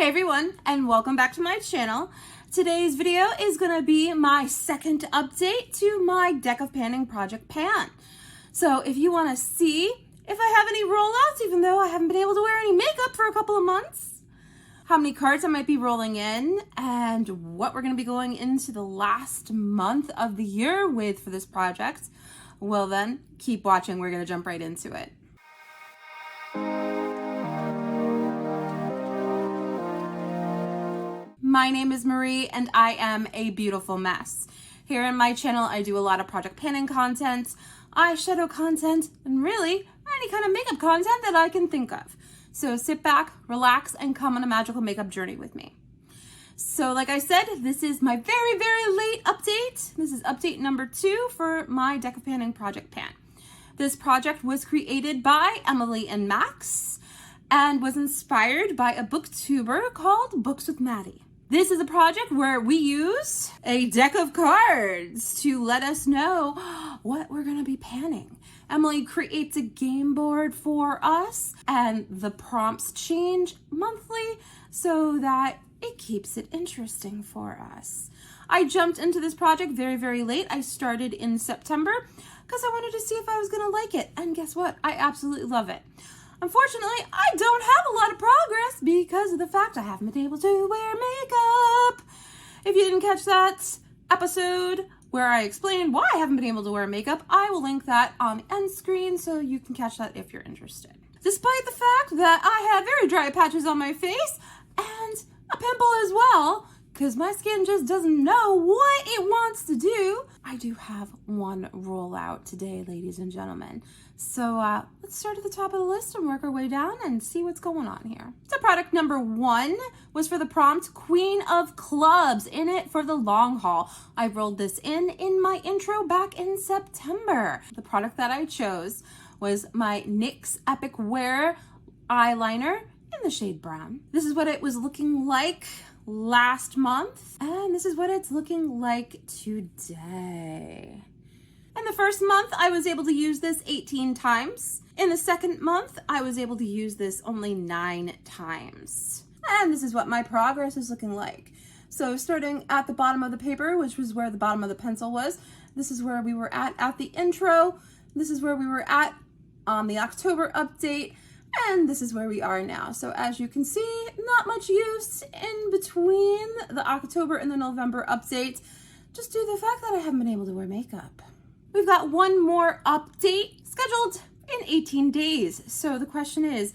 Hey everyone, and welcome back to my channel. Today's video is going to be my second update to my deck of panning project pan. So if you want to see if I have any rollouts, even though I haven't been able to wear any makeup for a couple of months, how many cards I might be rolling in, and what we're going to be going into the last month of the year with for this project, well then, keep watching. We're going to jump right into it. My name is Marie and I am a beautiful mess. Here in my channel, I do a lot of project panning content, eyeshadow content, and really any kind of makeup content that I can think of. So sit back, relax, and come on a magical makeup journey with me. So like I said, this is my very, very late update. This is update number 2 for my deck of panning project pan. This project was created by Emily and Max and was inspired by a booktuber called Books with Maddie. This is a project where we use a deck of cards to let us know what we're going to be panning. Emily creates a game board for us, and the prompts change monthly so that it keeps it interesting for us. I jumped into this project very, very late. I started in September because I wanted to see if I was going to like it, and guess what? I absolutely love it. Unfortunately, I don't have a lot of progress because of the fact I haven't been able to wear makeup. If you didn't catch that episode where I explained why I haven't been able to wear makeup, I will link that on the end screen so you can catch that if you're interested. Despite the fact that I have very dry patches on my face and a pimple as well, because my skin just doesn't know what it wants to do, I do have one rollout today, ladies and gentlemen. So let's start at the top of the list and work our way down and see what's going on here. So product number 1 was for the prompt Queen of Clubs, in it for the long haul. I rolled this in my intro back in September. The product that I chose was my NYX Epic Wear eyeliner in the shade brown. This is what it was looking like last month, and this is what it's looking like today. In the first month, I was able to use this 18 times. In the second month, I was able to use this only 9 times. And this is what my progress is looking like. So starting at the bottom of the paper, which was where the bottom of the pencil was, this is where we were at the intro. This is where we were at on the October update. And this is where we are now. So as you can see, not much use in between the October and the November updates, just due to the fact that I haven't been able to wear makeup. We've got one more update scheduled in 18 days. So the question is,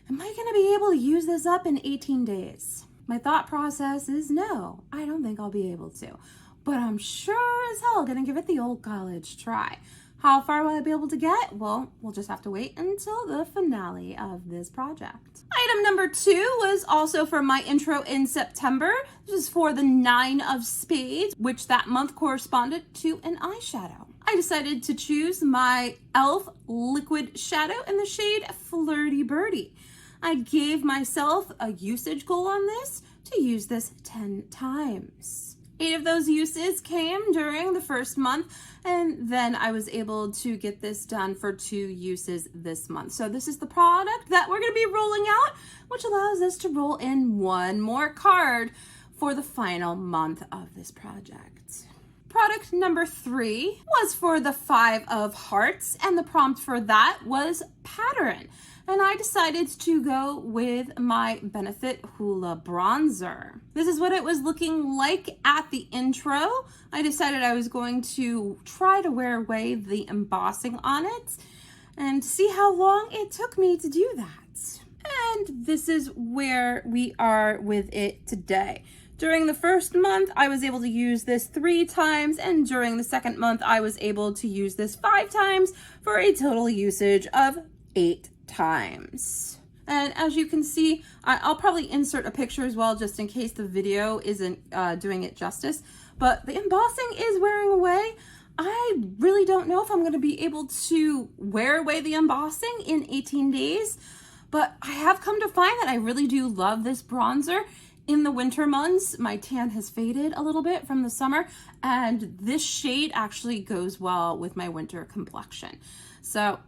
am I going to be able to use this up in 18 days? My thought process is no, I don't think I'll be able to. But I'm sure as hell going to give it the old college try. How far will I be able to get? Well, we'll just have to wait until the finale of this project. Item number 2 was also for my intro in September. This is for the 9 of Spades, which that month corresponded to an eyeshadow. I decided to choose my e.l.f. liquid shadow in the shade Flirty Birdie. I gave myself a usage goal on this to use this 10 times. 8 of those uses came during the first month, and then I was able to get this done for 2 uses this month. So this is the product that we're going to be rolling out, which allows us to roll in one more card for the final month of this project. Product number 3 was for the 5 of Hearts, and the prompt for that was pattern. And I decided to go with my Benefit Hoola bronzer. This is what it was looking like at the intro. I decided I was going to try to wear away the embossing on it and see how long it took me to do that. And this is where we are with it today. During the first month, I was able to use this 3 times, and during the second month, I was able to use this 5 times for a total usage of 8 times. And as you can see, I'll probably insert a picture as well, just in case the video isn't doing it justice, but the embossing is wearing away. I really don't know if I'm going to be able to wear away the embossing in 18 days, but I have come to find that I really do love this bronzer. In the winter months, my tan has faded a little bit from the summer, and this shade actually goes well with my winter complexion. So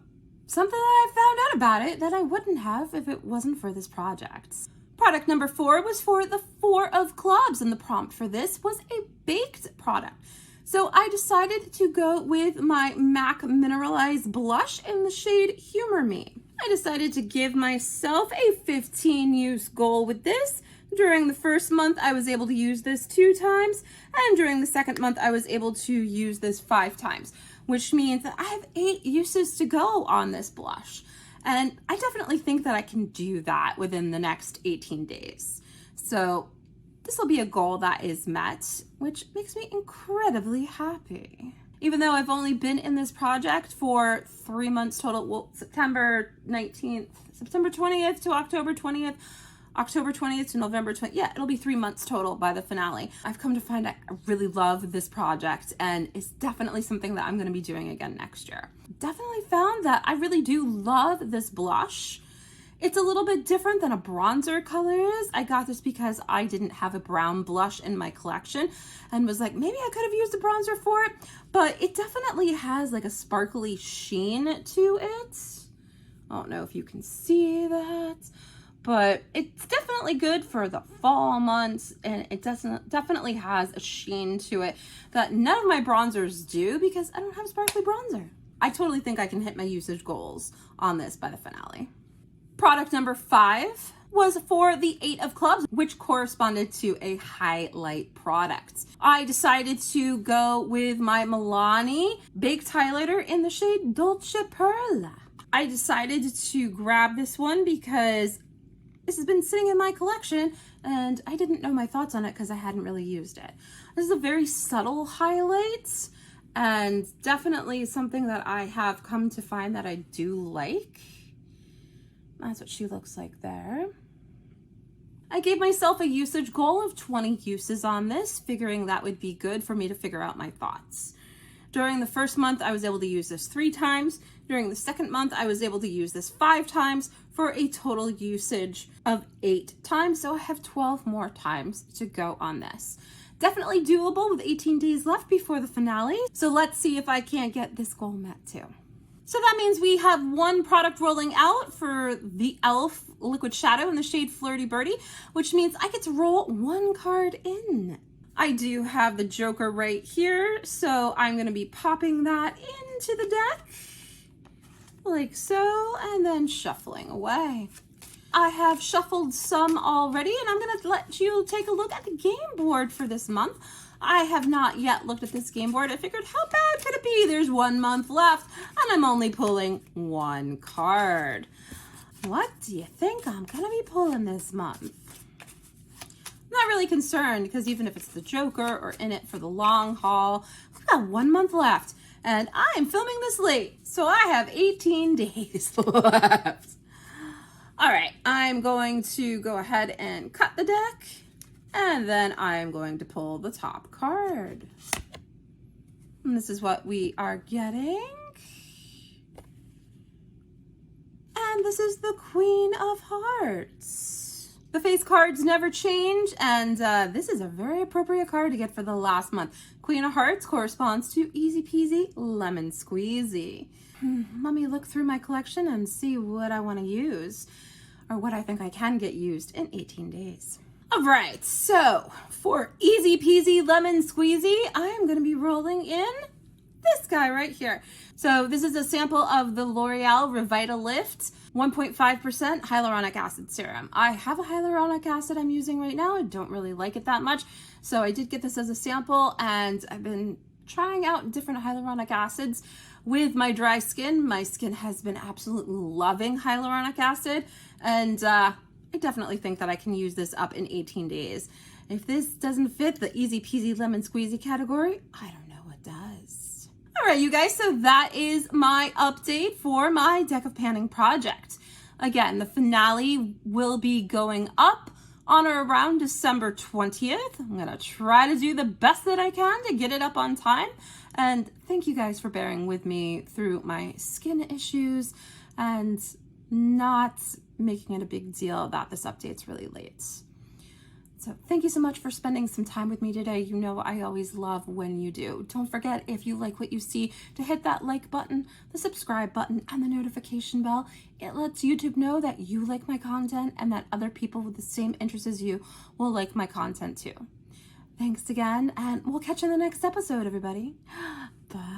something that I found out about it that I wouldn't have if it wasn't for this project. Product number 4 was for the 4 of clubs, and the prompt for this was a baked product. So I decided to go with my MAC Mineralized Blush in the shade Humor Me. I decided to give myself a 15 use goal with this. During the first month, I was able to use this 2 times, and during the second month, I was able to use this 5 times, which means that I have 8 uses to go on this blush. And I definitely think that I can do that within the next 18 days. So this will be a goal that is met, which makes me incredibly happy. Even though I've only been in this project for 3 months total, well, September 19th, September 20th to October 20th, October 20th to November 20th. Yeah, it'll be 3 months total by the finale. I've come to find I really love this project, and it's definitely something that I'm going to be doing again next year. Definitely found that I really do love this blush. It's a little bit different than a bronzer color is. I got this because I didn't have a brown blush in my collection and was like, maybe I could have used a bronzer for it, but it definitely has like a sparkly sheen to it. I don't know if you can see that, but it's definitely good for the fall months, and it definitely has a sheen to it that none of my bronzers do because I don't have a sparkly bronzer. I totally think I can hit my usage goals on this by the finale. Product number 5 was for the 8 of clubs, which corresponded to a highlight product. I decided to go with my Milani Baked Highlighter in the shade Dolce Perla. I decided to grab this one because this has been sitting in my collection and I didn't know my thoughts on it because I hadn't really used it. This is a very subtle highlight and definitely something that I have come to find that I do like. That's what she looks like there. I gave myself a usage goal of 20 uses on this, figuring that would be good for me to figure out my thoughts. During the first month, I was able to use this 3 times. During the second month, I was able to use this 5 times for a total usage of 8 times. So I have 12 more times to go on this. Definitely doable with 18 days left before the finale. So let's see if I can't get this goal met too. So that means we have 1 product rolling out for the e.l.f. Liquid Shadow in the shade Flirty Birdie, which means I get to roll 1 card in. I do have the Joker right here, so I'm going to be popping that into the deck, like so, and then shuffling away. I have shuffled some already, and I'm going to let you take a look at the game board for this month. I have not yet looked at this game board. I figured, how bad could it be? There's 1 month left, and I'm only pulling 1 card. What do you think I'm going to be pulling this month? Not really concerned, because even if it's the Joker or in it for the long haul, we've got 1 month left, and I'm filming this late, so I have 18 days left. All right, I'm going to go ahead and cut the deck, and then I'm going to pull the top card. And this is what we are getting. And this is the Queen of Hearts. The face cards never change, and this is a very appropriate card to get for the last month. Queen of Hearts corresponds to Easy Peasy Lemon Squeezy. Let me look through my collection and see what I want to use, or what I think I can get used in 18 days. All right, so for Easy Peasy Lemon Squeezy, I am going to be rolling in this guy right here. So this is a sample of the L'Oreal Revitalift 1.5% hyaluronic acid serum. I have a hyaluronic acid I'm using right now. I don't really like it that much, so I did get this as a sample, and I've been trying out different hyaluronic acids with my dry skin. My skin has been absolutely loving hyaluronic acid, and I definitely think that I can use this up in 18 days. If this doesn't fit the Easy Peasy Lemon Squeezy category, I don't know what does. All right, you guys, so that is my update for my Deck of Panning project. Again, the finale will be going up on or around December 20th. I'm gonna try to do the best that I can to get it up on time. And thank you guys for bearing with me through my skin issues and not making it a big deal that this update's really late. It's So thank you so much for spending some time with me today. You know I always love when you do. Don't forget, if you like what you see, to hit that like button, the subscribe button, and the notification bell. It lets YouTube know that you like my content and that other people with the same interests as you will like my content too. Thanks again, and we'll catch you in the next episode, everybody. Bye.